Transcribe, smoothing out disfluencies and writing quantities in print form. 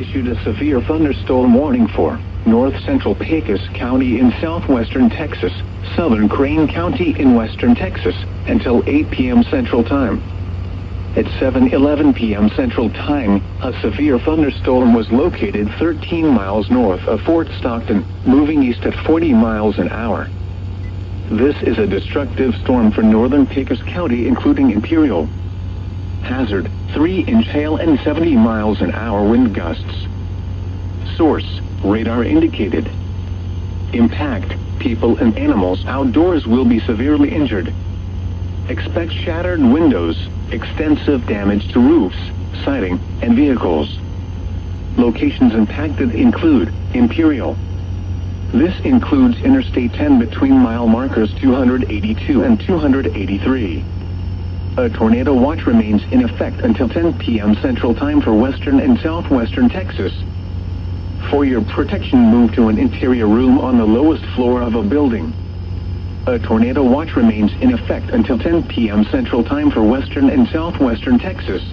issued a severe thunderstorm warning for north central Pecos County in southwestern Texas, southern Crane County in western Texas, until 8 p.m. Central Time. At 7:11 p.m. Central Time, a severe thunderstorm was located 13 miles north of Fort Stockton, moving east at 40 miles an hour. This is a destructive storm for northern Pecos County, including Imperial. Hazard: 3-inch hail and 70 miles an hour wind gusts. Source: radar indicated. Impact: people and animals outdoors will be severely injured. Expect shattered windows, extensive damage to roofs, siding, and vehicles. Locations impacted include Imperial. This includes Interstate 10 between mile markers 282 and 283. A tornado watch remains in effect until 10 p.m. Central Time for western and southwestern Texas. For your protection, move to an interior room on the lowest floor of a building. A tornado watch remains in effect until 10 p.m. Central Time for western and southwestern Texas.